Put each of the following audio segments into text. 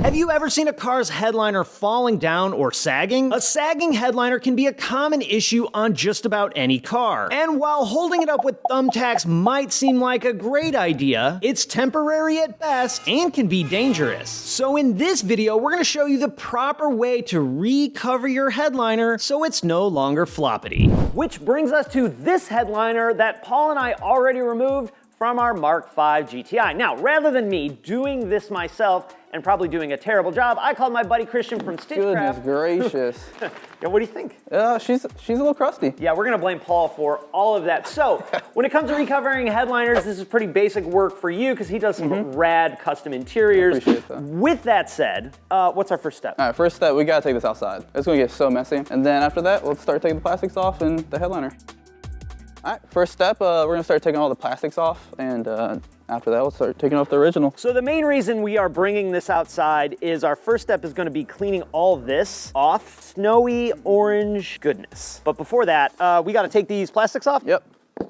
Have you ever seen a car's headliner falling down or sagging? A sagging headliner can be a common issue on just about any car. And while holding it up with thumbtacks might seem like a great idea, it's temporary at best and can be dangerous. So in this video, we're gonna show you the proper way to recover your headliner so it's no longer floppity. Which brings us to this headliner that Paul and I already removed from our Mark V GTI. Now, rather than me doing this myself and probably doing a terrible job, I called my buddy Christian from Stitchcraft. Goodness gracious. Yeah, what do you think? She's a little crusty. Yeah, we're gonna blame Paul for all of that. So, when it comes to recovering headliners, this is pretty basic work for you because he does some rad custom interiors. Appreciate that. With that said, what's our first step? All right, first step, we gotta take this outside. It's gonna get so messy. And then after that, let's start taking the plastics off and the headliner. All right, first step, we're gonna start taking all the plastics off, and after that, we'll start taking off the original. So the main reason we are bringing this outside is our first step is gonna be cleaning all this off. Snowy orange goodness. But before that, we gotta take these plastics off. Yep. Get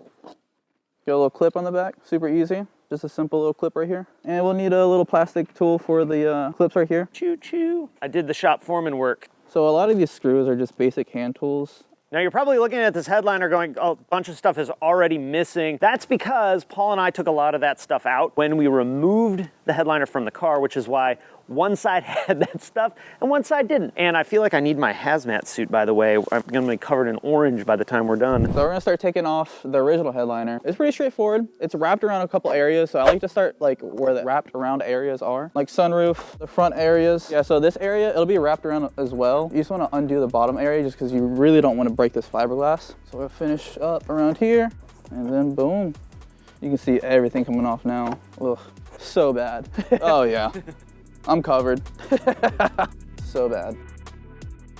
a little clip on the back, super easy. Just a simple little clip right here. And we'll need a little plastic tool for the clips right here. Choo choo. I did the shop foreman work. So a lot of these screws are just basic hand tools. Now you're probably looking at this headliner going, oh, a bunch of stuff is already missing. That's because Paul and I took a lot of that stuff out when we removed the headliner from the car, which is why one side had that stuff and one side didn't. And I feel like I need my hazmat suit, by the way. I'm gonna be covered in orange by the time we're done. So we're gonna start taking off the original headliner. It's pretty straightforward. It's wrapped around a couple areas, so I like to start like where the wrapped around areas are. Like sunroof, the front areas. Yeah, so this area, it'll be wrapped around as well. You just wanna undo the bottom area just because you really don't wanna break this fiberglass. So we'll finish up around here, and then boom. You can see everything coming off now. Ugh, so bad. Oh yeah. I'm covered. So bad.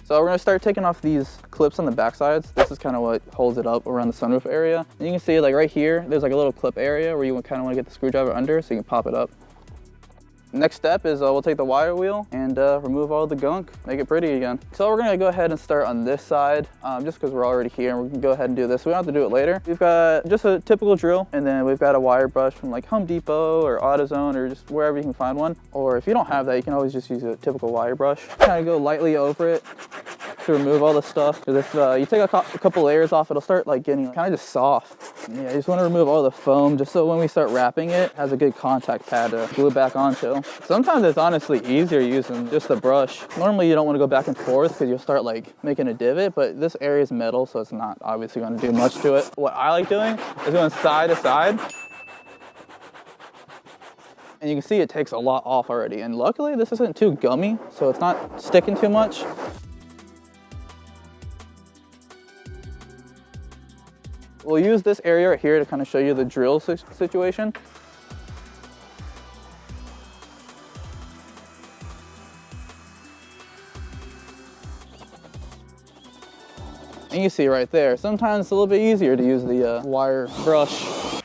So we're gonna start taking off these clips on the back sides. This is kind of what holds it up around the sunroof area. And you can see like right here, there's like a little clip area where you kind of want to get the screwdriver under so you can pop it up. Next step is we'll take the wire wheel and remove all the gunk, make it pretty again. So we're gonna go ahead and start on this side, just because we're already here, and we can go ahead and do this. We don't have to do it later. We've got just a typical drill, and then we've got a wire brush from like Home Depot or AutoZone or just wherever you can find one. Or if you don't have that, you can always just use a typical wire brush. Kind of go lightly over it to remove all the stuff. Because if you take a couple layers off, it'll start like getting kind of just soft. Yeah, you just want to remove all the foam just so when we start wrapping it, it has a good contact pad to glue it back onto. Sometimes it's honestly easier using just the brush. Normally you don't want to go back and forth because you'll start like making a divot, but this area is metal, so it's not obviously going to do much to it. What I like doing is going side to side. And you can see it takes a lot off already. And luckily this isn't too gummy, so it's not sticking too much. We'll use this area right here to kind of show you the drill situation. And you see right there, sometimes it's a little bit easier to use the wire brush.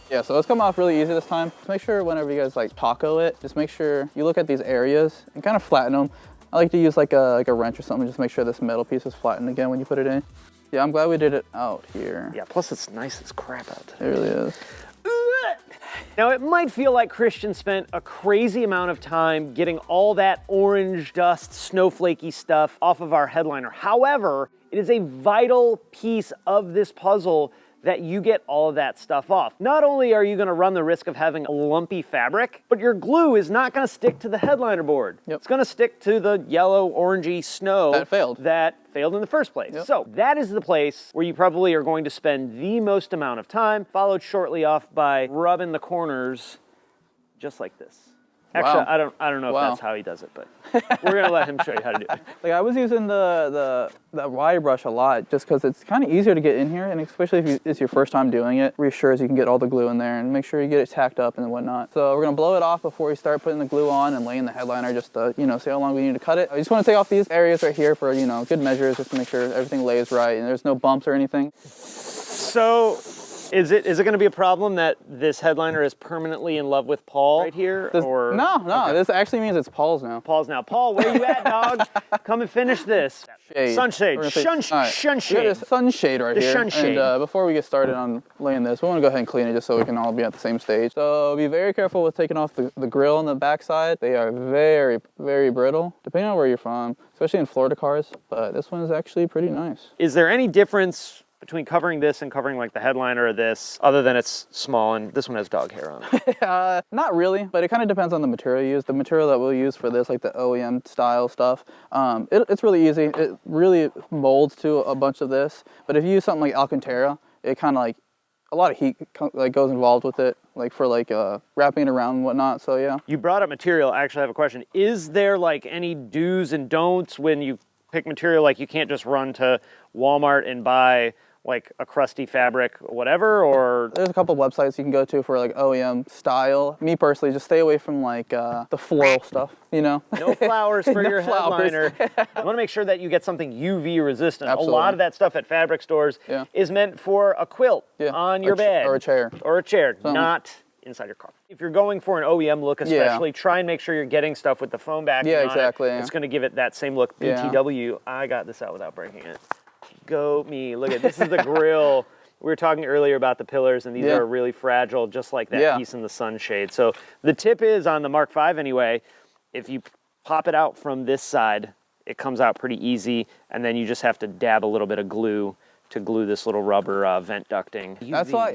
Yeah, so it's come off really easy this time. Just make sure whenever you guys like taco it, just make sure you look at these areas and kind of flatten them. I like to use like a wrench or something, just make sure this metal piece is flattened again when you put it in. Yeah, I'm glad we did it out here. Yeah, plus it's nice as crap out today. It really is. Now it might feel like Christian spent a crazy amount of time getting all that orange dust, snowflakey stuff off of our headliner. However, it is a vital piece of this puzzle that you get all of that stuff off. Not only are you gonna run the risk of having a lumpy fabric, but your glue is not gonna stick to the headliner board. Yep. It's gonna stick to the yellow, orangey snow that failed in the first place. Yep. So that is the place where you probably are going to spend the most amount of time, followed shortly off by rubbing the corners just like this. Actually, wow. I don't know if that's how he does it, but we're gonna let him show you how to do it. Like I was using the wire brush a lot just because it's kind of easier to get in here, and especially if it's your first time doing it, reassures you can get all the glue in there and make sure you get it tacked up and whatnot. So we're gonna blow it off before we start putting the glue on and laying the headliner just to, you know, see how long we need to cut it. I just want to take off these areas right here for, you know, good measures just to make sure everything lays right and there's no bumps or anything. So Is it going to be a problem that this headliner is permanently in love with Paul right here? Or no, okay. This actually means it's Paul's now. Paul's now. Paul, where you at, dog? Come and finish this. Shade. Sunshade. Sunshade. Sunshade right here. Sunshade. And before we get started on laying this, we want to go ahead and clean it just so we can all be at the same stage. So be very careful with taking off the grill on the backside. They are very, very brittle, depending on where you're from, especially in Florida cars. But this one is actually pretty nice. Is there any difference between covering this and covering like the headliner of this, other than it's small and this one has dog hair on it? Not really, but it kind of depends on the material you use. The material that we'll use for this, like the OEM style stuff, it's really easy. It really molds to a bunch of this. But if you use something like Alcantara, it kind of like, a lot of heat like goes involved with it, like for like wrapping it around and whatnot, so yeah. You brought up material. I actually have a question. Is there like any do's and don'ts when you pick material? Like you can't just run to Walmart and buy like a crusty fabric, whatever, or? There's a couple websites you can go to for like OEM style. Me personally, just stay away from like the floral stuff, you know? No flowers for No your flowers. headliner. You want to make sure that you get something UV resistant. Absolutely. A lot of that stuff at fabric stores is meant for a quilt on your bed. Or a chair. Or a chair, not inside your car. If you're going for an OEM look especially, try and make sure you're getting stuff with the foam backing on exactly. it. It's going to give it that same look. BTW, I got this out without breaking it. Go me. Look at this is the grill. We were talking earlier about the pillars, and these are really fragile, just like that piece in the sunshade. So the tip is on the Mark V anyway, if you pop it out from this side, it comes out pretty easy, and then you just have to dab a little bit of glue to glue this little rubber vent ducting. That's why,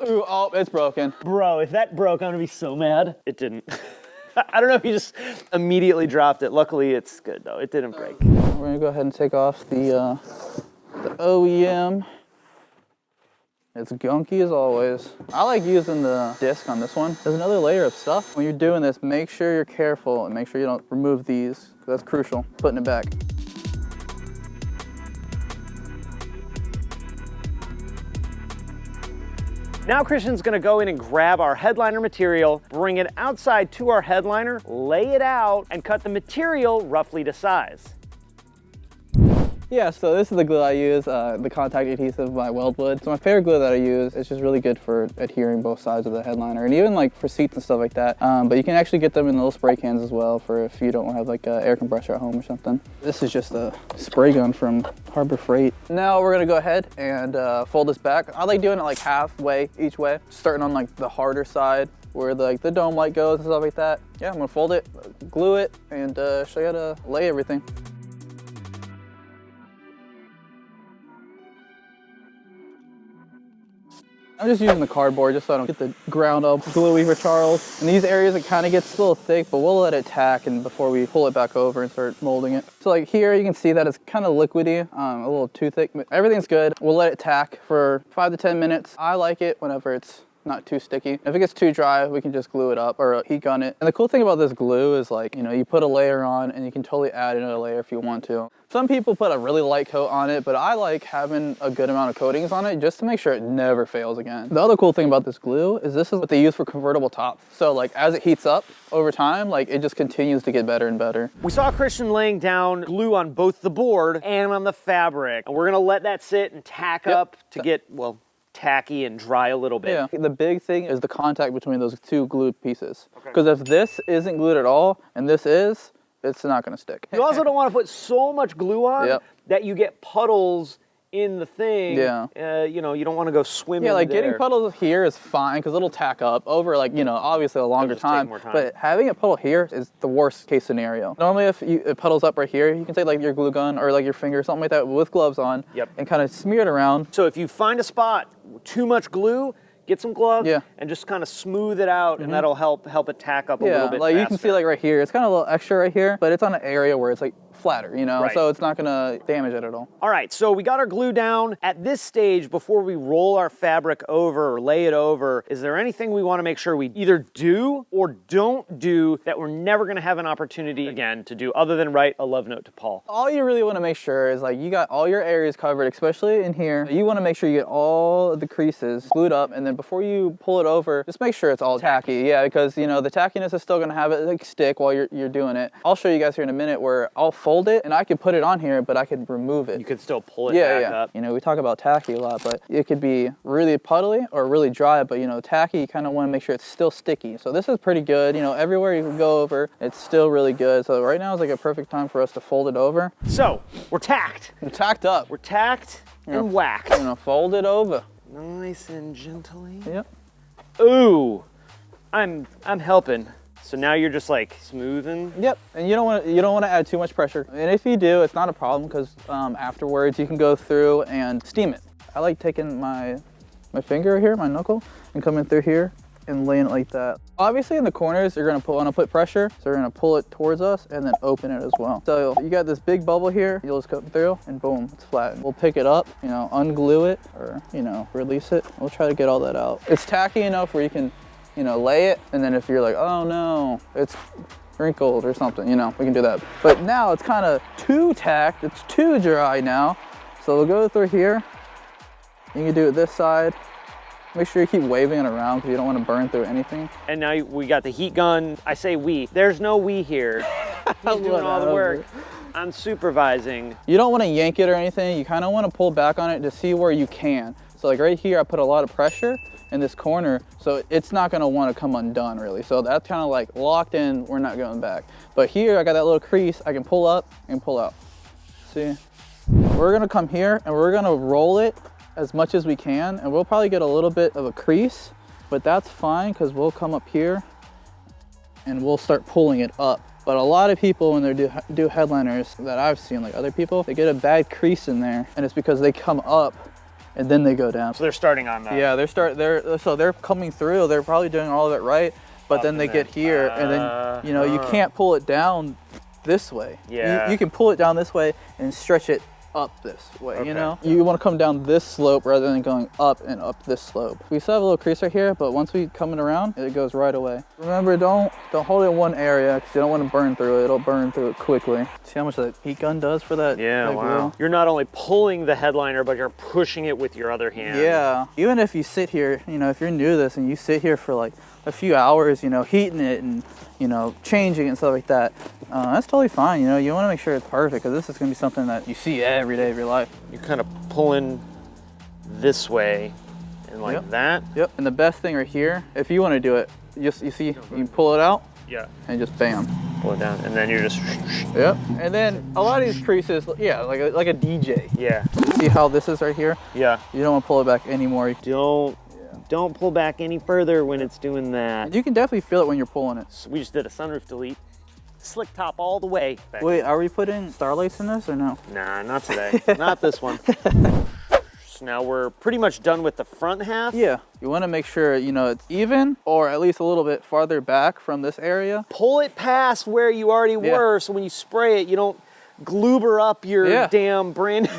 ooh, oh, it's broken. Bro, if that broke, I'm gonna be so mad. It didn't. I don't know if you just immediately dropped it. Luckily, it's good though. It didn't break. We're gonna go ahead and take off the OEM. It's gunky as always. I like using the disc on this one. There's another layer of stuff. When you're doing this, make sure you're careful and make sure you don't remove these, because that's crucial, putting it back. Now Christian's gonna go in and grab our headliner material, bring it outside to our headliner, lay it out, and cut the material roughly to size. Yeah, so this is the glue I use, the contact adhesive by Weldwood. So my favorite glue that I use is just really good for adhering both sides of the headliner, and even like for seats and stuff like that. But you can actually get them in little spray cans as well for if you don't have like an air compressor at home or something. This is just a spray gun from Harbor Freight. Now we're gonna go ahead and fold this back. I like doing it like halfway each way, starting on like the harder side where the dome light goes and stuff like that. Yeah, I'm gonna fold it, glue it, and show you how to lay everything. I'm just using the cardboard just so I don't get the ground up gluey for Charles. In these areas it kind of gets a little thick, but we'll let it tack and before we pull it back over and start molding it. So like here you can see that it's kind of liquidy, a little too thick, but everything's good. We'll let it tack for 5 to 10 minutes. I like it whenever it's not too sticky. If it gets too dry, we can just glue it up or heat gun it. And the cool thing about this glue is like, you know, you put a layer on and you can totally add another layer if you want to. Some people put a really light coat on it, but I like having a good amount of coatings on it just to make sure it never fails again. The other cool thing about this glue is this is what they use for convertible tops. So like as it heats up over time, like it just continues to get better and better. We saw Christian laying down glue on both the board and on the fabric. And we're gonna let that sit and tack up to get, well, tacky and dry a little bit. Yeah, the big thing is the contact between those two glued pieces. Because if this isn't glued at all and this is, it's not going to stick. You also don't want to put so much glue on that you get puddles in the thing. Yeah. You know, you don't want to go swimming. Yeah, like there. getting puddles here is fine because it'll tack up over like, you know, obviously a longer time. But having a puddle here is the worst case scenario. Normally if it puddles up right here, you can take like your glue gun or like your finger, something like that with gloves on and kind of smear it around. So if you find a spot, too much glue, get some gloves and just kind of smooth it out and that'll help it tack up a little bit like faster. You can see like right here, it's kind of a little extra right here, but it's on an area where it's like flatter, you know, so it's not gonna damage it at all. All right, so we got our glue down. At this stage, before we roll our fabric over or lay it over, is there anything we wanna make sure we either do or don't do that we're never gonna have an opportunity again to do other than write a love note to Paul? All you really wanna make sure is like you got all your areas covered, especially in here. You wanna make sure you get all the creases glued up, and then before you pull it over, just make sure it's all tacky. Yeah, because you know, the tackiness is still gonna have it like stick while you're doing it. I'll show you guys here in a minute where I'll fold fold it and I could put it on here, but I could remove it. You could still pull it back up. You know, we talk about tacky a lot, but it could be really puddly or really dry, but you know, tacky, you kind of want to make sure it's still sticky. So this is pretty good. You know, everywhere you can go over, it's still really good. So right now is like a perfect time for us to fold it over. So we're tacked. We're tacked up. We're tacked and whacked. You're gonna fold it over. Nice and gently. Yep. Ooh, I'm helping. So now you're just like smoothing. Yep, and you don't want to add too much pressure. And if you do, it's not a problem because afterwards you can go through and steam it. I like taking my finger here, my knuckle, and coming through here and laying it like that. Obviously in the corners, you're gonna want to put pressure, so you're gonna pull it towards us and then open it as well. So you got this big bubble here, you'll just come through and boom, it's flat. We'll pick it up, you know, unglue it or, you know, release it. We'll try to get all that out. It's tacky enough where you can, you know, lay it, and then if you're like, oh no, it's wrinkled or something, you know, we can do that. But now it's kind of too tacked, it's too dry now. So we'll go through here. You can do it this side. Make sure you keep waving it around because you don't want to burn through anything. And now we got the heat gun. I say we. There's no we here. He's doing all the work. I'm supervising. You don't want to yank it or anything. You kind of want to pull back on it to see where you can. So like right here, I put a lot of pressure in this corner, so it's not going to want to come undone really. So that's kind of like locked in. We're not going back. But here, I got that little crease. I can pull up and pull out. See? We're going to come here and we're going to roll it as much as we can, and we'll probably get a little bit of a crease, but that's fine because we'll come up here and we'll start pulling it up. But a lot of people, when they do headliners that I've seen, like other people, they get a bad crease in there, and it's because they come up and then they go down. So they're starting on that. Yeah, they're coming through. They're probably doing all of it right, but then they get here, and then you know you can't pull it down this way. Yeah. You can pull it down this way and stretch it up this way, okay. You know? You want to come down this slope rather than going up and up this slope. We still have a little crease right here, but once we come around, it goes right away. Remember, don't hold it in one area because you don't want to burn through it. It'll burn through it quickly. See how much that heat gun does for that? Yeah, wow. Glue? You're not only pulling the headliner, but you're pushing it with your other hand. Yeah. Even if you sit here, you know, if you're new to this and you sit here for like a few hours, you know, heating it and, you know, changing it and stuff like that, that's totally fine. You know, you want to make sure it's perfect because this is going to be something that you see every day of your life. You're kind of pulling this way and like that. Yep. And the best thing right here, if you want to do it, you see, you can pull it out. Yeah. And just bam. Pull it down, and then you're just. Yep. And then a lot of these creases, yeah, like a DJ. Yeah. See how this is right here? Yeah. You don't want to pull it back anymore. Don't pull back any further when it's doing that. You can definitely feel it when you're pulling it. So we just did a sunroof delete. Slick top all the way. Wait, are we putting starlights in this or no? Nah, not today. Not this one. So now we're pretty much done with the front half. Yeah, you want to make sure, you know, it's even or at least a little bit farther back from this area. Pull it past where you already were, so when you spray it, you don't gloober up your damn brand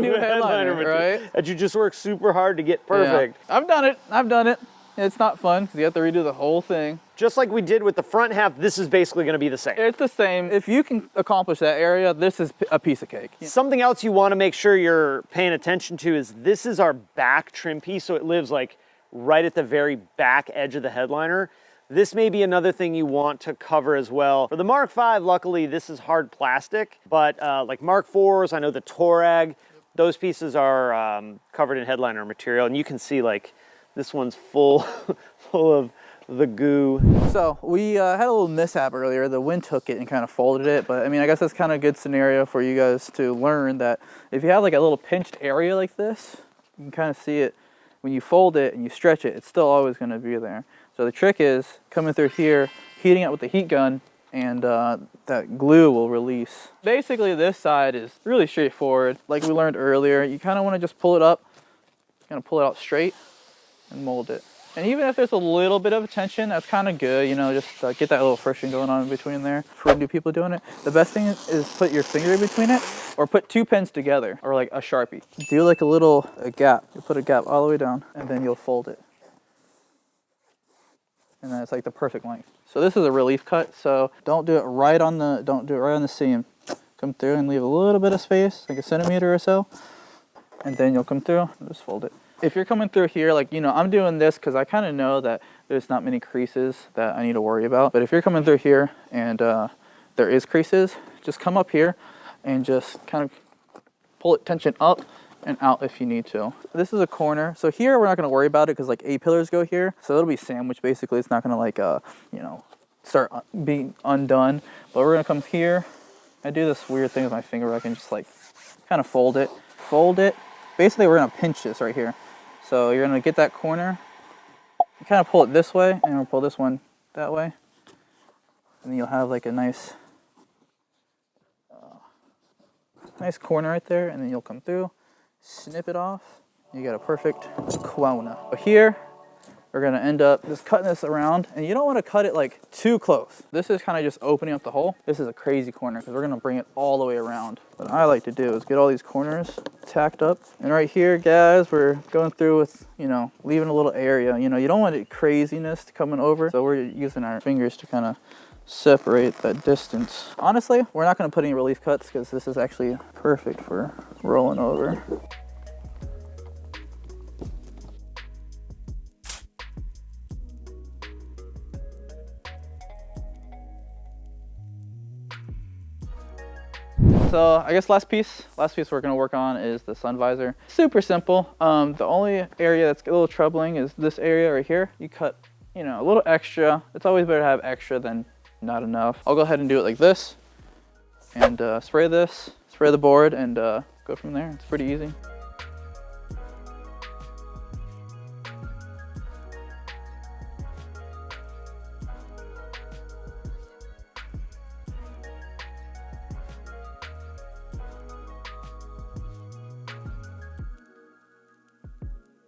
new headliner, right? That you just work super hard to get perfect. Yeah. I've done it. It's not fun because you have to redo the whole thing. Just like we did with the front half, this is basically going to be the same. It's the same. If you can accomplish that area, this is a piece of cake. Something else you want to make sure you're paying attention to is this is our back trim piece, so it lives like right at the very back edge of the headliner. This may be another thing you want to cover as well. For the Mark V, luckily, this is hard plastic, but like Mark IVs, I know the Torag, those pieces are covered in headliner material, and you can see like this one's full of the goo. So we had a little mishap earlier. The wind took it and kind of folded it, but I mean, I guess that's kind of a good scenario for you guys to learn that if you have like a little pinched area like this, you can kind of see it when you fold it and you stretch it, it's still always going to be there. So the trick is coming through here, heating it with the heat gun, and that glue will release. Basically, this side is really straightforward. Like we learned earlier, you kind of want to just pull it up, kind of pull it out straight and mold it. And even if there's a little bit of tension, that's kind of good, you know, just get that little friction going on in between there. For new people doing it, the best thing is put your finger in between it, or put two pens together, or like a Sharpie. Do like a gap. You put a gap all the way down, and then you'll fold it. And then it's like the perfect length. So this is a relief cut, so don't do it right on the seam. Come through and leave a little bit of space, like a centimeter or so, and then you'll come through and just fold it. If you're coming through here, like, you know, I'm doing this because I kind of know that there's not many creases that I need to worry about. But if you're coming through here and there is creases, just come up here. and just kind of pull it tension up and out if you need to. This is a corner. So here we're not gonna worry about it because like A-pillars go here. So it'll be sandwiched basically. It's not gonna like, you know, start being undone. But we're gonna come here. I do this weird thing with my finger where I can just like kind of fold it. Basically we're gonna pinch this right here. So you're gonna get that corner. You kind of pull it this way and we'll pull this one that way. And then you'll have like a nice corner right there, and then you'll come through, snip it off, you got a perfect corner. But here, we're gonna end up just cutting this around, and you don't wanna cut it like too close. This is kind of just opening up the hole. This is a crazy corner because we're gonna bring it all the way around. What I like to do is get all these corners tacked up. And right here, guys, we're going through with, you know, leaving a little area. You know, you don't want it craziness coming over, so we're using our fingers to kind of separate that distance. Honestly, we're not going to put any relief cuts because this is actually perfect for rolling over. So I guess last piece we're going to work on is the sun visor. Super simple. The only area that's a little troubling is this area right here. You cut, you know, a little extra. It's always better to have extra than not enough. I'll go ahead and do it like this and spray the board, and go from there. It's pretty easy.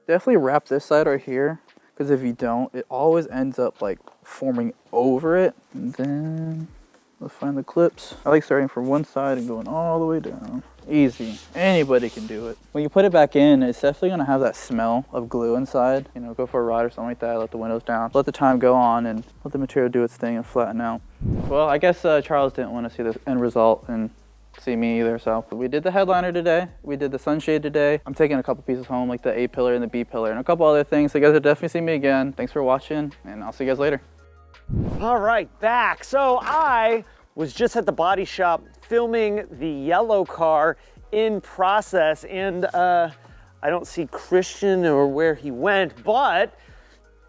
Definitely wrap this side right here, because if you don't, it always ends up like forming over it. And then let's find the clips. I like starting from one side and going all the way down. Easy. Anybody can do it. When you put it back in, it's definitely gonna have that smell of glue inside. You know, go for a ride or something like that, let the windows down, let the time go on, and let the material do its thing and flatten out. Well, I guess Charles didn't want to see the end result and see me either, so but we did the headliner today, we did the sunshade today. I'm taking a couple pieces home, like the A pillar and the B pillar and a couple other things, so you guys will definitely see me again. Thanks for watching, and I'll see you guys later. All right, back. So I was just at the body shop filming the yellow car in process, and I don't see Christian or where he went, but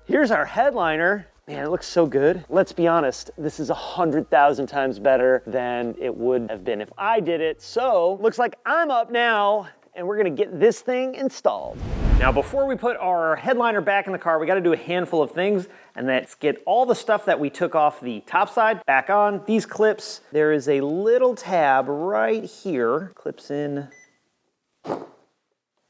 here's our headliner. Man, it looks so good. Let's be honest, this is 100,000 times better than it would have been if I did it. So, looks like I'm up now, and we're gonna get this thing installed. Now, before we put our headliner back in the car, we gotta do a handful of things, and that's get all the stuff that we took off the top side back on. These clips, there is a little tab right here, clips in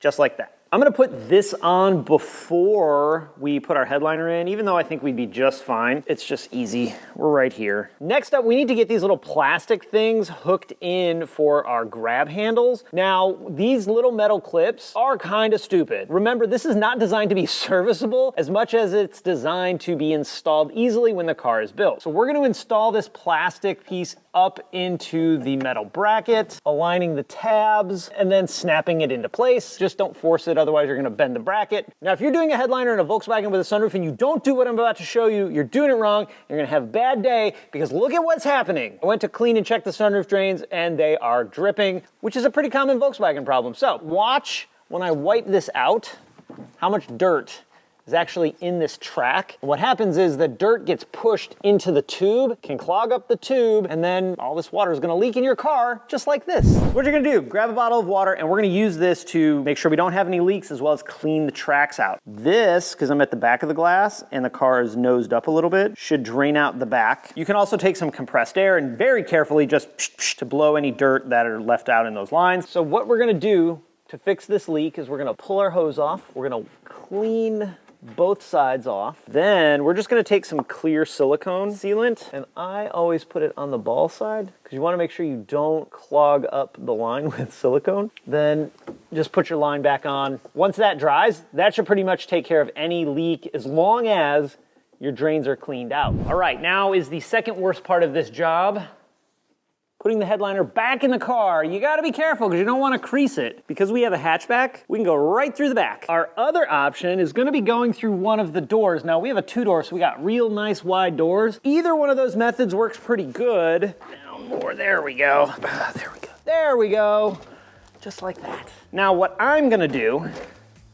just like that. I'm gonna put this on before we put our headliner in, even though I think we'd be just fine. It's just easy, we're right here. Next up, we need to get these little plastic things hooked in for our grab handles. Now, these little metal clips are kind of stupid. Remember, this is not designed to be serviceable as much as it's designed to be installed easily when the car is built. So we're gonna install this plastic piece up into the metal bracket, aligning the tabs, and then snapping it into place. Just don't force it, otherwise you're gonna bend the bracket. Now, if you're doing a headliner in a Volkswagen with a sunroof and you don't do what I'm about to show you, you're doing it wrong. You're gonna have a bad day, because look at what's happening. I went to clean and check the sunroof drains and they are dripping, which is a pretty common Volkswagen problem. So watch when I wipe this out, how much dirt is actually in this track. What happens is the dirt gets pushed into the tube, can clog up the tube, and then all this water is gonna leak in your car just like this. What you're gonna do, grab a bottle of water, and we're gonna use this to make sure we don't have any leaks, as well as clean the tracks out. This, because I'm at the back of the glass and the car is nosed up a little bit, should drain out the back. You can also take some compressed air and very carefully just to blow any dirt that are left out in those lines. So what we're gonna do to fix this leak is we're gonna pull our hose off, we're gonna clean both sides off. Then we're just gonna take some clear silicone sealant, and I always put it on the ball side because you wanna make sure you don't clog up the line with silicone. Then just put your line back on. Once that dries, that should pretty much take care of any leak as long as your drains are cleaned out. All right, now is the second worst part of this job. Putting the headliner back in the car. You gotta be careful because you don't wanna crease it. Because we have a hatchback, we can go right through the back. Our other option is gonna be going through one of the doors. Now we have a 2-door, so we got real nice wide doors. Either one of those methods works pretty good. Now more, there we go. There we go. There we go. Just like that. Now what I'm gonna do is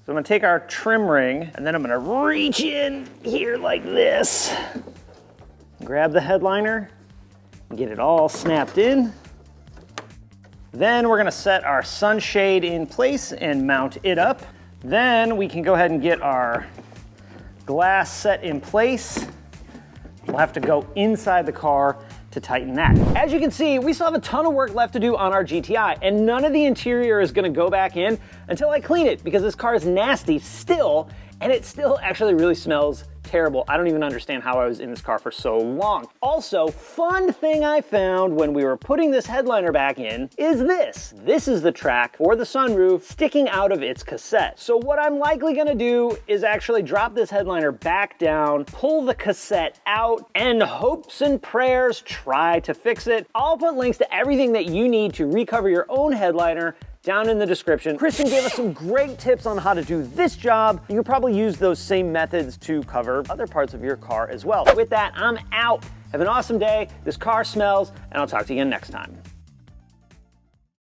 I'm gonna take our trim ring and then I'm gonna reach in here like this. Grab the headliner and get it all snapped in. Then we're gonna set our sunshade in place and mount it up. Then we can go ahead and get our glass set in place. We'll have to go inside the car to tighten that. As you can see, we still have a ton of work left to do on our GTI, and none of the interior is gonna go back in until I clean it, because this car is nasty still, and it still actually really smells terrible. I don't even understand how I was in this car for so long. Also, fun thing I found when we were putting this headliner back in is this. This is the track for the sunroof sticking out of its cassette. So what I'm likely gonna do is actually drop this headliner back down, pull the cassette out, and hopes and prayers try to fix it. I'll put links to everything that you need to recover your own headliner down in the description. Kristen gave us some great tips on how to do this job. You could probably use those same methods to cover other parts of your car as well. With that, I'm out. Have an awesome day. This car smells, and I'll talk to you again next time.